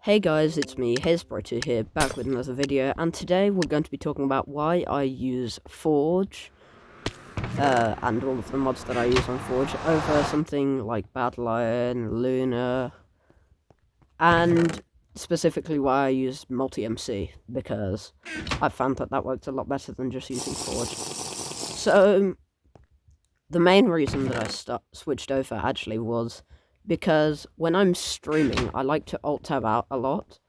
Hey guys, it's me, HazeBro2 here, back with another video, and today we're going to be talking about why I use Forge, and all of the mods that I use on Forge, over something like Badlion, Luna, and specifically why I use multi-MC, because I found that that works a lot better than just using Forge. So, the main reason that I switched over actually was because when I'm streaming, I like to alt-tab out a lot.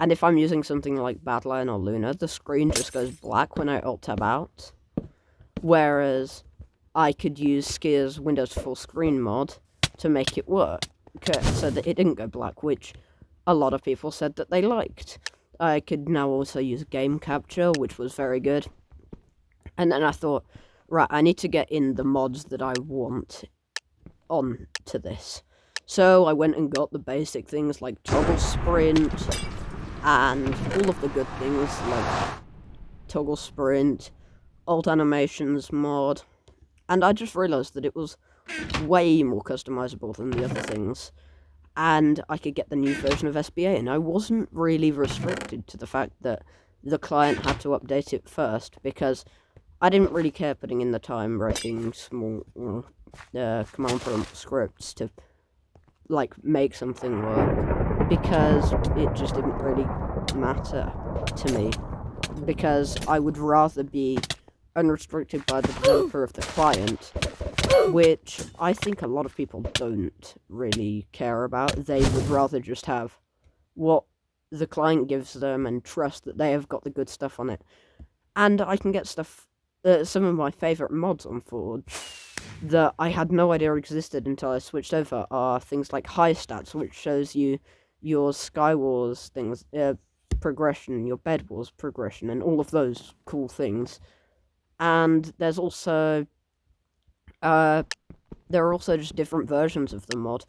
And if I'm using something like Badlion or Luna, the screen just goes black when I alt-tab out. Whereas I could use Skier's Windows Full Screen mod to make it work, so that it didn't go black, which a lot of people said that they liked. I could now also use Game Capture, which was very good. And then I thought, right, I need to get in the mods that I want on to this. So I went and got the basic things like Toggle Sprint, and all of the good things like Toggle Sprint, Alt Animations mod, and I just realised that it was way more customizable than the other things, and I could get the new version of SBA, and I wasn't really restricted to the fact that the client had to update it first, because I didn't really care putting in the time writing small command prompt scripts to like make something work, because it just didn't really matter to me, because I would rather be unrestricted by the developer of the client, which I think a lot of people don't really care about. They would rather just have what the client gives them and trust that they have got the good stuff on it. And I can get stuff, some of my favourite mods on Forge that I had no idea existed until I switched over are things like High Stats, which shows you your Sky Wars things, progression, your Bed Wars progression, and all of those cool things. And there's also, there are also just different versions of the mod.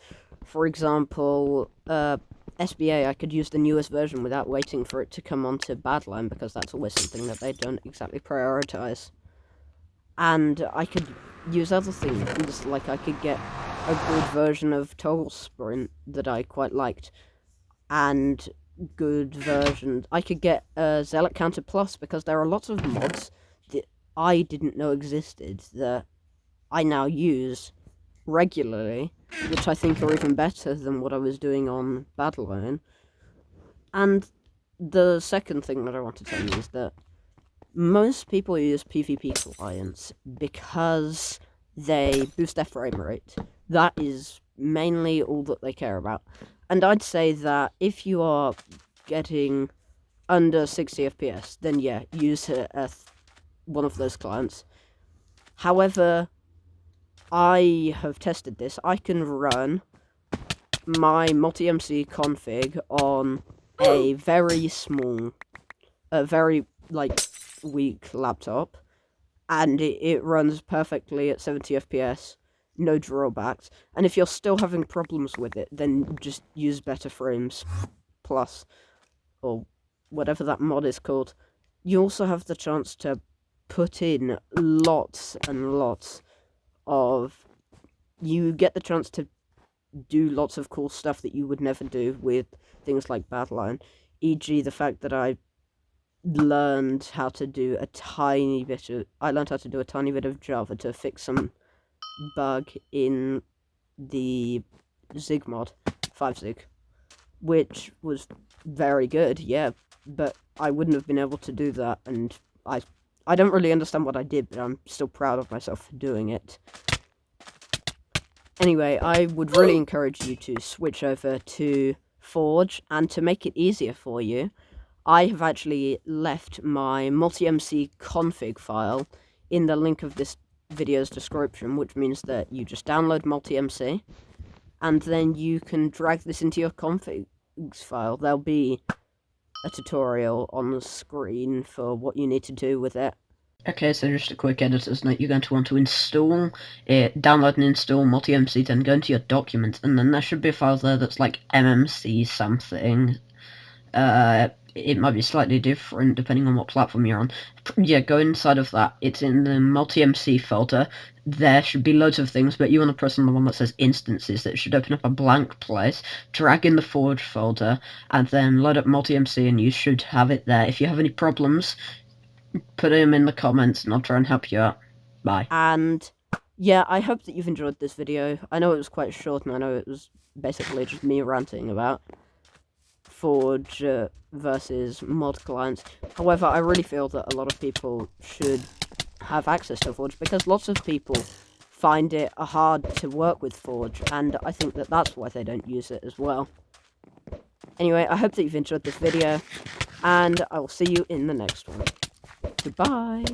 For example, SBA, I could use the newest version without waiting for it to come onto Badlion, because that's always something that they don't exactly prioritize. And I could use other things, like I could get a good version of Toggle Sprint that I quite liked, and good versions. I could get Zealot Counter Plus, because there are lots of mods that I didn't know existed that I now use regularly, which I think are even better than what I was doing on Badlion. And the second thing that I want to tell you is that most people use PvP clients because they boost their frame rate. That is mainly all that they care about. And I'd say that if you are getting under 60 FPS, then yeah, use one of those clients. However, I have tested this. I can run my multi-MC config on a very small, very, weak laptop, and it runs perfectly at 70 FPS, no drawbacks. And if you're still having problems with it, then just use Better Frames Plus, or whatever that mod is called. You also have the chance to put in lots and lots of... You get the chance to do lots of cool stuff that you would never do with things like Badlion, e.g. the fact that I learned how to do a tiny bit of Java to fix some bug in the Zig mod, 5zig, which was very good, yeah, but I wouldn't have been able to do that, and I don't really understand what I did, but I'm still proud of myself for doing it. Anyway, I would really encourage you to switch over to Forge, and to make it easier for you, I have actually left my multi-MC config file in the link of this video's description, which means that you just download multi-MC, and then you can drag this into your configs file. There'll be a tutorial on the screen for what you need to do with it. Okay, so just a quick editor's note, you're going to want to install it, download and install multi-MC, then go into your documents, and then there should be a file there that's like MMC something. It might be slightly different depending on what platform you're on. Yeah, go inside of that. It's in the multi-MC folder. There should be loads of things, but you want to press on the one that says instances. That should open up a blank place. Drag in the Forge folder, and then load up multi-MC, and you should have it there. If you have any problems, put them in the comments, and I'll try and help you out. Bye. And yeah, I hope that you've enjoyed this video. I know it was quite short, and I know it was basically just me ranting about Forge versus mod clients. However, I really feel that a lot of people should have access to Forge because lots of people find it hard to work with Forge, and I think that that's why they don't use it as well. Anyway, I hope that you've enjoyed this video, and I will see you in the next one. Goodbye!